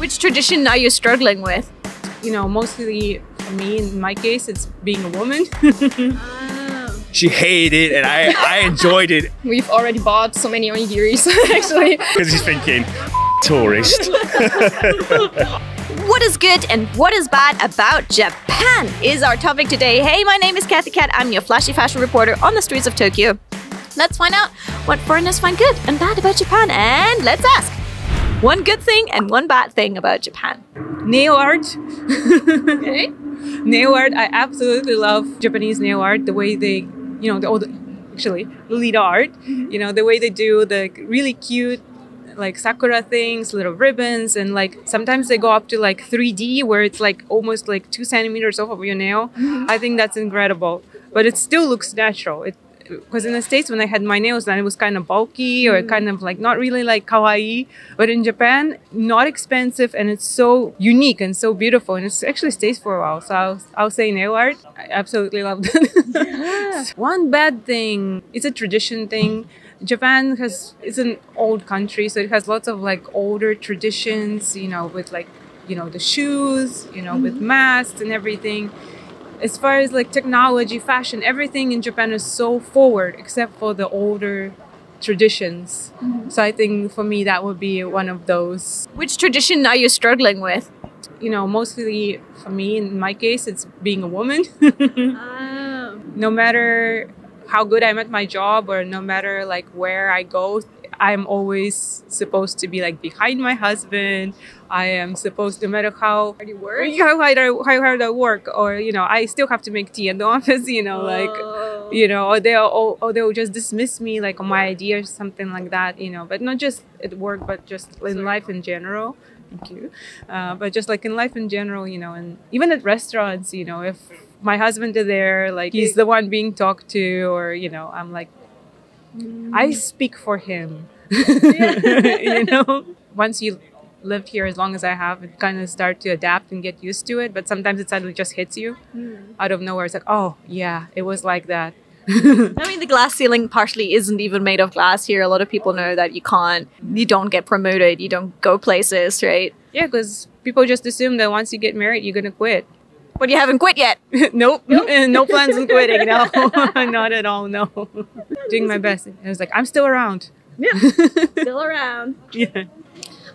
Which tradition are you struggling with? You know, mostly for me, in my case, it's being a woman. She hated it and I enjoyed it. We've already bought so many onigiris actually. Because he's thinking, tourist. What is good and what is bad about Japan is our topic today. Hey, my name is Kathy Cat. I'm your flashy fashion reporter on the streets of Tokyo. Let's find out what foreigners find good and bad about Japan, and let's ask. One good thing and one bad thing about Japan. Nail art. Okay. Nail art. I absolutely love Japanese nail art. The way they, you know, Lolita art. You know, the way they do the really cute, like sakura things, little ribbons, and like sometimes they go up to like 3D where it's like almost like 2 centimeters off of your nail. I think that's incredible, but it still looks natural. Because in the States, when I had my nails done, it was kind of bulky or kind of like not really like kawaii. But in Japan, not expensive, and it's so unique and so beautiful, and it actually stays for a while. So I'll say nail art. I absolutely love that. One bad thing, it's a tradition thing. Japan is an old country, so it has lots of like older traditions, you know, with like, you know, the shoes, you know, with masks and everything. As far as like technology, fashion, everything in Japan is so forward except for the older traditions. So I think for me that would be one of those. Which tradition are you struggling with? You know, mostly for me, in my case, it's being a woman. No matter how good I'm at my job or no matter like where I go, I'm always supposed to be like behind my husband. I am supposed, no matter how hard I work, or you know, I still have to make tea in the office. You know, like, you know, or they'll just dismiss me like on my idea or something like that. You know, but not just at work, but just in life in general. Thank you. But just like in life in general, you know, and even at restaurants, you know, if my husband is there, like he's the one being talked to, or you know, I'm like, I speak for him. You know, once you lived here as long as I have, it kind of start to adapt and get used to it. But sometimes it suddenly just hits you out of nowhere. It's like, oh yeah, it was like that. I mean, the glass ceiling partially isn't even made of glass here. A lot of people know that you don't get promoted, you don't go places, right? Yeah, because people just assume that once you get married, you're gonna quit. But you haven't quit yet. Nope. No plans on quitting. No, not at all. No. Doing my best. And I was like, I'm still around. Yeah, still around. Yeah.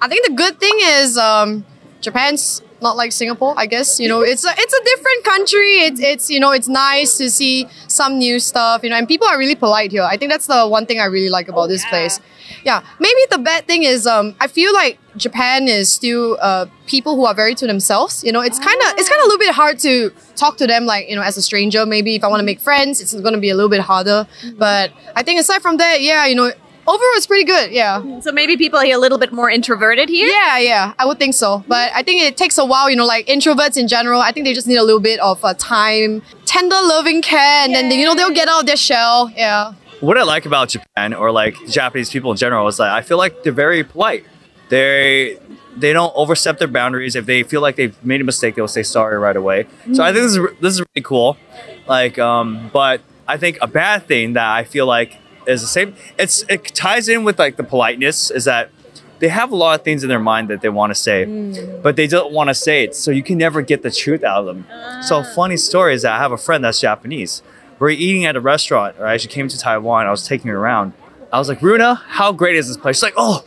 I think the good thing is Japan's not like Singapore, I guess. You know, it's a different country. It's you know, it's nice to see some new stuff, you know, and people are really polite here. I think that's the one thing I really like about this place. Yeah, maybe the bad thing is I feel like Japan is still people who are very to themselves. You know, it's kind of a little bit hard to talk to them like, you know, as a stranger. Maybe if I want to make friends, it's going to be a little bit harder. But I think aside from that, yeah, you know, overall it's pretty good. Yeah. So maybe people are a little bit more introverted here? Yeah, I would think so. But I think it takes a while, you know, like introverts in general, I think they just need a little bit of time, tender loving care, and then, you know, they'll get out of their shell. Yeah. What I like about Japan, or like Japanese people in general, is that I feel like they're very polite. They don't overstep their boundaries. If they feel like they've made a mistake, they'll say sorry right away. So I think this is really cool. Like, but I think a bad thing that I feel like is the same. It ties in with like the politeness, is that they have a lot of things in their mind that they want to say, but they don't want to say it. So you can never get the truth out of them. So a funny story is that I have a friend that's Japanese. We're eating at a restaurant, right? She came to Taiwan. I was taking her around. I was like, Runa, how great is this place? She's like, oh,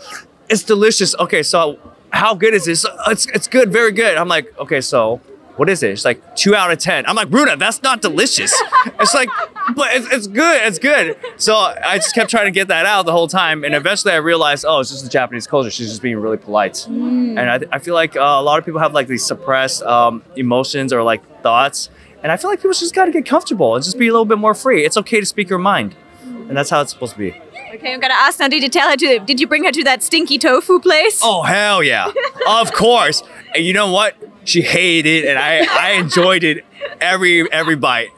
it's delicious. Okay, so how good is this? It's good, very good. I'm like, okay, so what is it? She's like, 2 out of 10. I'm like, Runa, that's not delicious. It's like, but it's good, it's good. So I just kept trying to get that out the whole time. And eventually I realized, oh, it's just the Japanese culture. She's just being really polite. And I feel like a lot of people have like these suppressed emotions or like thoughts. And I feel like people just got to get comfortable and just be a little bit more free. It's okay to speak your mind. And that's how it's supposed to be. Okay, I'm going to ask Nandi to tell her did you bring her to that stinky tofu place? Oh, hell yeah. Of course. And you know what? She hated it and I enjoyed it every bite.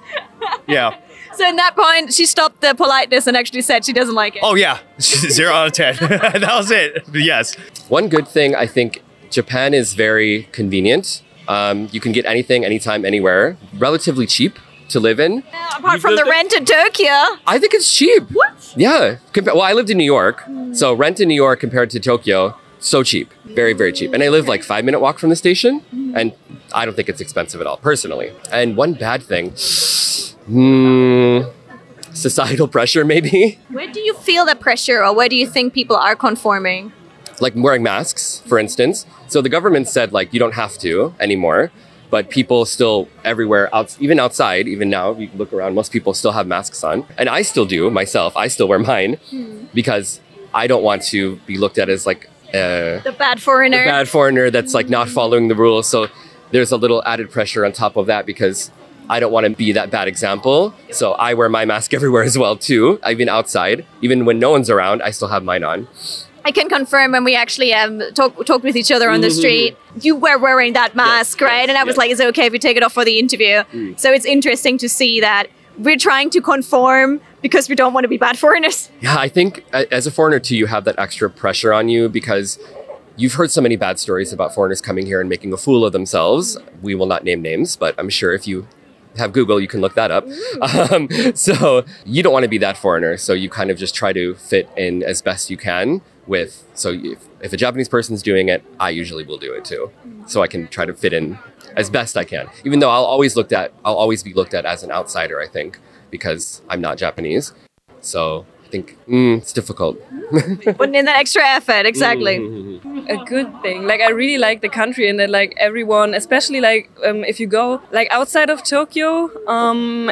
Yeah. So in that point, she stopped the politeness and actually said she doesn't like it. Oh yeah, 0 out of 10. That was it, yes. One good thing, I think Japan is very convenient. You can get anything, anytime, anywhere. Relatively cheap to live in. Apart from the rent in Tokyo. I think it's cheap. What? Yeah. Well, I lived in New York. So rent in New York compared to Tokyo, So cheap, very, very cheap. And I live like 5-minute walk from the station, and I don't think it's expensive at all, personally. And one bad thing, societal pressure maybe. Where do you feel the pressure, or where do you think people are conforming? Like wearing masks, for instance. So the government said like you don't have to anymore, but people still everywhere, even outside, even now, you look around, most people still have masks on. And I still do myself, I still wear mine because I don't want to be looked at as like The bad foreigner. a bad foreigner that's like not following the rules. So there's a little added pressure on top of that because I don't want to be that bad example. So I wear my mask everywhere as well too, even outside. Even when no one's around, I still have mine on. I can confirm when we actually talked with each other on the street, you were wearing that mask, right? And I was like, is it okay if we take it off for the interview? So it's interesting to see that we're trying to conform because we don't want to be bad foreigners. Yeah, I think as a foreigner too, you have that extra pressure on you because you've heard so many bad stories about foreigners coming here and making a fool of themselves. We will not name names, but I'm sure if you have Google, you can look that up. So you don't want to be that foreigner. So you kind of just try to fit in as best you can with, so if a Japanese person's doing it, I usually will do it too. So I can try to fit in as best I can. Even though I'll always be looked at as an outsider, I think, because I'm not Japanese. So I think it's difficult. Putting in that extra effort, exactly. A good thing. Like, I really like the country and that like everyone, especially like if you go like outside of Tokyo,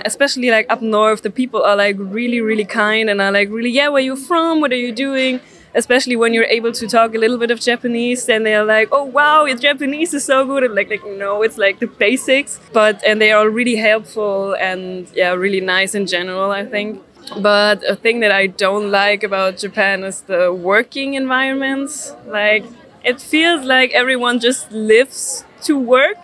especially like up north, the people are like really, really kind and are like really, yeah, where you from? What are you doing? Especially when you're able to talk a little bit of Japanese, and they're like, oh wow, your Japanese is so good. And like no, it's like the basics. And they are really helpful and yeah, really nice in general, I think. But a thing that I don't like about Japan is the working environments. Like, it feels like everyone just lives to work.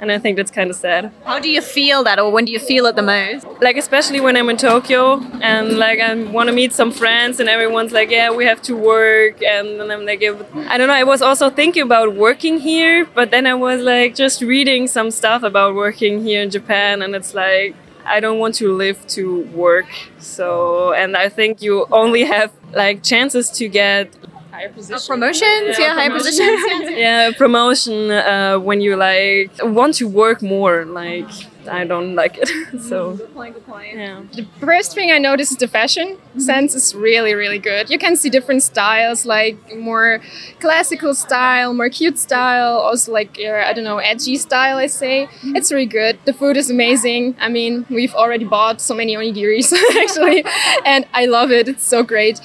And I think that's kind of sad. How do you feel that, or when do you feel it the most? Like, especially when I'm in Tokyo and like I want to meet some friends and everyone's like, yeah, we have to work. And then I'm like, yeah, I don't know. I was also thinking about working here, but then I was like just reading some stuff about working here in Japan. And it's like, I don't want to live to work. So, and I think you only have like chances to get higher positions. Promotions? Yeah, higher positions. Yeah, promotion when you like want to work more. Like, I don't like it. So Good point. yeah. The first thing I noticed is the fashion sense is really, really good. You can see different styles, like more classical style, more cute style, also like, I don't know, edgy style, I say. It's really good. The food is amazing. I mean, we've already bought so many onigiris, actually, and I love it. It's so great.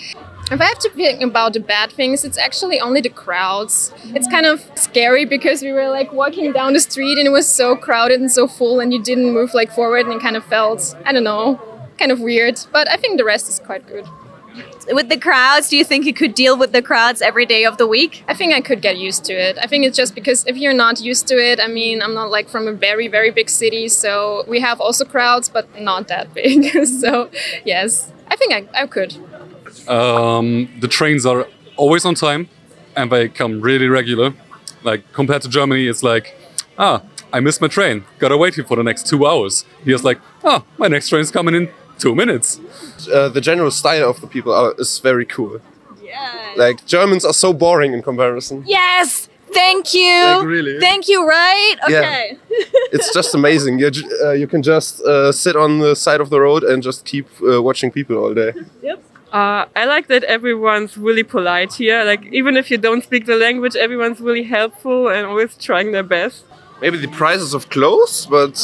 If I have to think about the bad things, it's actually only the crowds. It's kind of scary because we were like walking down the street and it was so crowded and so full and you didn't move like forward and it kind of felt, I don't know, kind of weird. But I think the rest is quite good. With the crowds, do you think you could deal with the crowds every day of the week? I think I could get used to it. I think it's just because if you're not used to it, I mean, I'm not like from a very, very big city. So we have also crowds, but not that big. So yes, I think I could. The trains are always on time and they come really regular. Like compared to Germany, it's like, I missed my train. Gotta wait here for the next 2 hours. Here's like, my next train's coming in 2 minutes. The general style of the people is very cool. Yeah. Like, Germans are so boring in comparison. Yes! Thank you! Like, really? Thank you, right? Okay. Yeah. It's just amazing. You can just sit on the side of the road and just keep watching people all day. Yep. I like that everyone's really polite here. Like, even if you don't speak the language, everyone's really helpful and always trying their best. Maybe the prices of clothes, but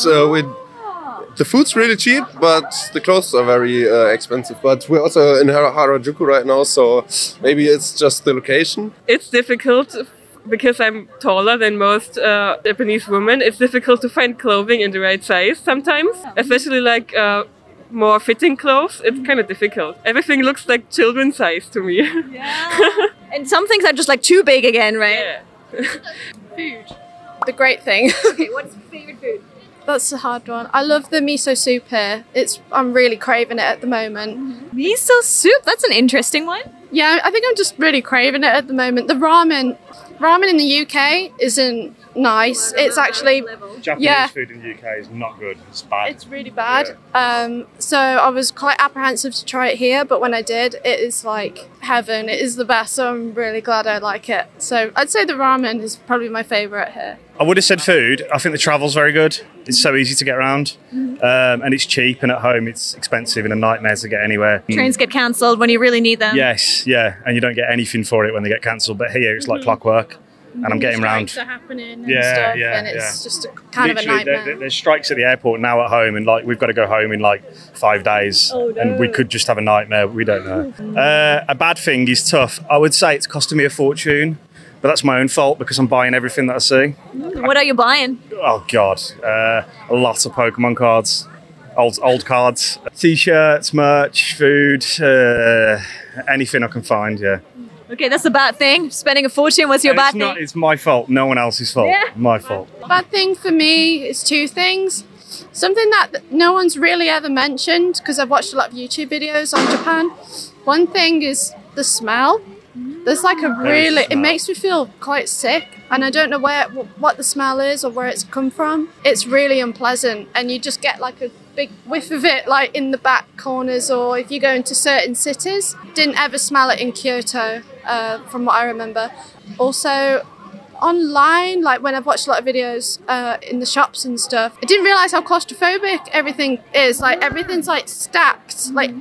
the food's really cheap, but the clothes are very expensive. But we're also in Harajuku right now, so maybe it's just the location. It's difficult because I'm taller than most Japanese women. It's difficult to find clothing in the right size sometimes, especially like more fitting clothes. It's kind of difficult. Everything looks like children's size to me. Yeah. And some things are just like too big again, right? Yeah. Food. The great thing. Okay, what's your favorite food? That's a hard one. I love the miso soup here. I'm really craving it at the moment. Miso soup? That's an interesting one. Yeah, I think I'm just really craving it at the moment. The ramen, Ramen in the UK isn't nice. It's actually Japanese food in the UK is not good. It's bad. It's really bad. So I was quite apprehensive to try it here, but when I did, it is like heaven. It is the best, so I'm really glad I like it. So I'd say the ramen is probably my favourite here. I would have said food. I think the travel's very good. It's so easy to get around, and it's cheap. And at home, it's expensive and a nightmare to get anywhere. Trains get cancelled when you really need them. Yes, yeah, and you don't get anything for it when they get cancelled. But here, it's like clockwork, and I'm getting around. Strikes are happening and Yeah, stuff, yeah, and it's yeah. just kind of a Literally, nightmare. there's strikes at the airport now at home, and like we've got to go home in like 5 days, and we could just have a nightmare. We don't know. A bad thing is tough. I would say it's costing me a fortune, but that's my own fault because I'm buying everything that I see. What are you buying? Oh God, a lot of Pokemon cards, old cards, t-shirts, merch, food, anything I can find. Yeah. Okay, that's a bad thing. Spending a fortune was your bad It's not. thing. It's my fault. No one else's fault. Yeah. My fault. Bad thing for me is two things. Something that no one's really ever mentioned, because I've watched a lot of YouTube videos on Japan. One thing is the smell. There's like a really, it makes me feel quite sick, and I don't know what the smell is or where it's come from. It's really unpleasant, and you just get like a big whiff of it like in the back corners, or if you go into certain cities. Didn't ever smell it in Kyoto, from what I remember. Also, online, like when I've watched a lot of videos in the shops and stuff, I didn't realize how claustrophobic everything is. Like everything's like stacked, like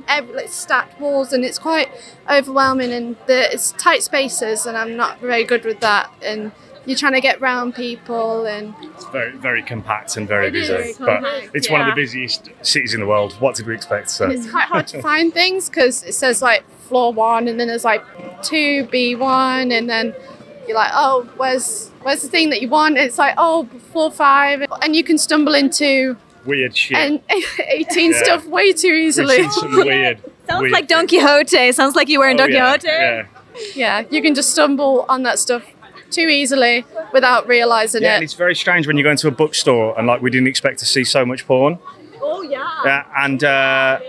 stacked walls, and it's quite overwhelming, and it's tight spaces, and I'm not very good with that. And you're trying to get round people, and It's very, very compact and very busy. very But compact, it's one of the busiest cities in the world. What did we expect? So. it's quite hard to find things because it says like floor 1, and then there's like 2B1, and then you're like, oh, where's the thing that you want? It's like, oh, floor 5, and you can stumble into Weird shit. and 18 Yeah. stuff way too We've easily. seen some weird. Sounds weird like Don things. Quixote. Sounds like you were in Don yeah, Quixote. yeah. Yeah, you can just stumble on that stuff too easily without realizing Yeah, and it. it's very strange when you go into a bookstore and like we didn't expect to see so much porn. Oh yeah. Yeah,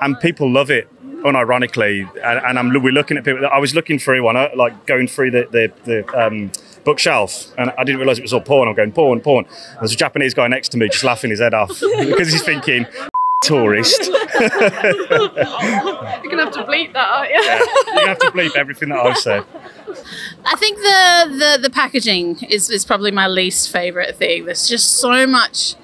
and people love it, unironically. And we're looking at people. I was looking through one, like going through the bookshelf, and I didn't realise it was all porn. I'm going porn. There's a Japanese guy next to me just laughing his head off because he's thinking, tourist. You're gonna have to bleep that, aren't you? Yeah, you have to bleep everything that I've said. I think the packaging is probably my least favorite thing. There's just so much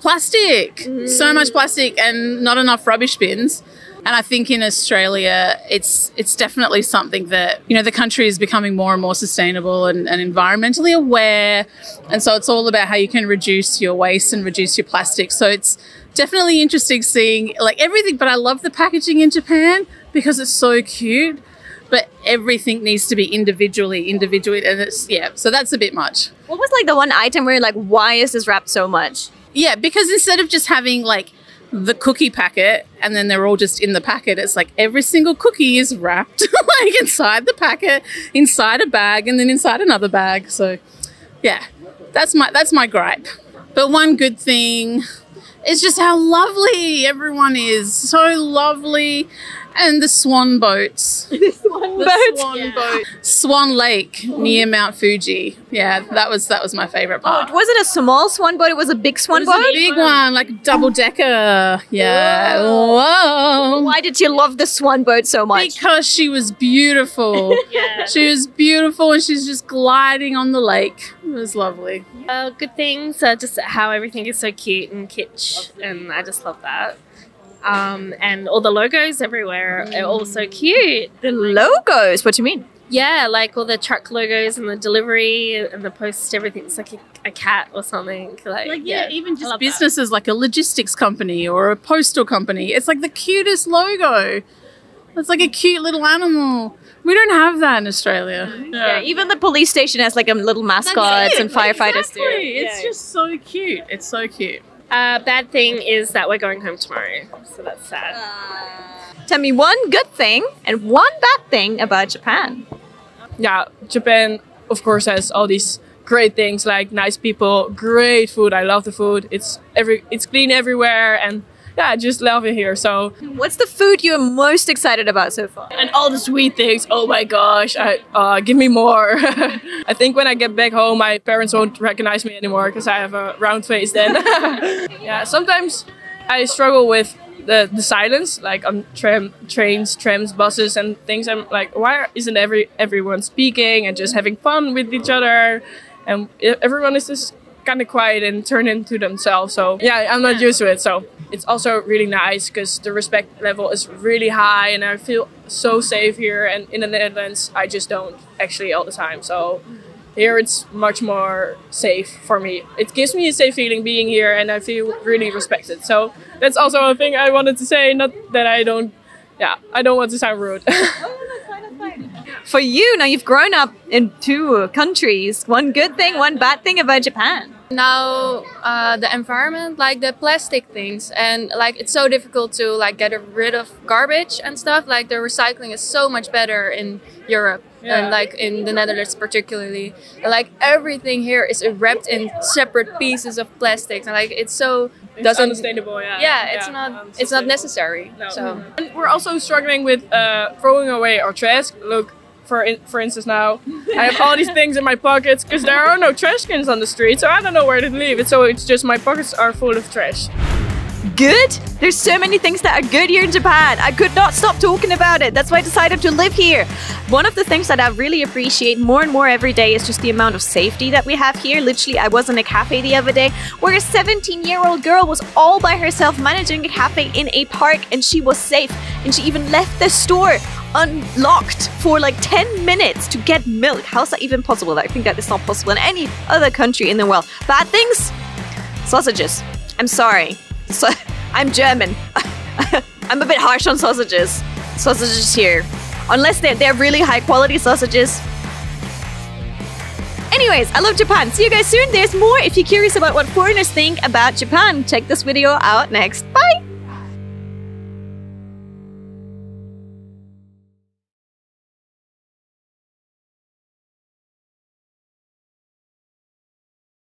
plastic, so much plastic, and not enough rubbish bins. And I think in Australia, it's definitely something that, you know, the country is becoming more and more sustainable and environmentally aware. And so it's all about how you can reduce your waste and reduce your plastic. So it's definitely interesting seeing like everything. But I love the packaging in Japan because it's so cute. But everything needs to be individually, and it's, yeah, so that's a bit much. What was like the one item where you're like, why is this wrapped so much? Yeah, because instead of just having like the cookie packet and then they're all just in the packet, it's like every single cookie is wrapped like inside the packet, inside a bag, and then inside another bag. So yeah, that's my gripe. But one good thing is just how lovely everyone is. So lovely. And the swan boats. The swan boat. Swan Lake near Mount Fuji. Yeah, that was my favorite part. Was it a small swan boat? It was a big swan boat? A big one, like double decker. Yeah. Whoa. Why did you love the swan boat so much? Because she was beautiful. She was beautiful, and she's just gliding on the lake. It was lovely. Good things are just how everything is so cute and kitsch, and I just love that. And all the logos everywhere are all so cute. The logos? What do you mean? Yeah, like all the truck logos and the delivery and the post, everything's like a cat or something. Like yeah, even I just love businesses like a logistics company or a postal company. It's like the cutest logo. It's like a cute little animal. We don't have that in Australia. Yeah, even the police station has like a little mascots and firefighters Exactly. too. It's just so cute. It's so cute. Bad thing is that we're going home tomorrow, so that's sad. Tell me one good thing and one bad thing about Japan. Yeah, Japan, of course, has all these great things like nice people, great food. I love the food. It's clean everywhere, and yeah, I just love it here. So What's the food you're most excited about so far? and all the sweet things. Oh my gosh, give me more. I think when I get back home, my parents won't recognize me anymore because I have a round face then. Yeah, sometimes I struggle with the silence, like on trains, trams, buses, and things. I'm like, why isn't everyone speaking and just having fun with each other? And everyone is just kind of quiet and turned into themselves. So yeah, I'm not used to it. So it's also really nice because the respect level is really high, and I feel so safe here. And in the Netherlands, I just don't actually all the time. So here it's much more safe for me. It gives me a safe feeling being here, and I feel really respected. So that's also a thing I wanted to say. Not that I don't want to sound rude. For you, now you've grown up in 2 countries. One good thing, one bad thing about Japan. Now the environment, like the plastic things, and like it's so difficult to like get rid of garbage and stuff. Like the recycling is so much better in Europe and like in the Netherlands particularly. And, like everything here is wrapped in separate pieces of plastics, and like it's so It's unsustainable. it's not necessary. No. So And we're also struggling with throwing away our trash. Look, for instance, now I have all these things in my pockets because there are no trash cans on the street, so I don't know where to leave it. So it's just my pockets are full of trash. Good? There's so many things that are good here in Japan. I could not stop talking about it. That's why I decided to live here. One of the things that I really appreciate more and more every day is just the amount of safety that we have here. Literally, I was in a cafe the other day where a 17-year-old girl was all by herself managing a cafe in a park, and she was safe. And she even left the store unlocked for like 10 minutes to get milk. How's that even possible? I think that is not possible in any other country in the world. Bad things? Sausages. I'm sorry. So, I'm German. I'm a bit harsh on sausages. Sausages here. Unless they're really high quality sausages. Anyways, I love Japan. See you guys soon. There's more if you're curious about what foreigners think about Japan. Check this video out next. Bye!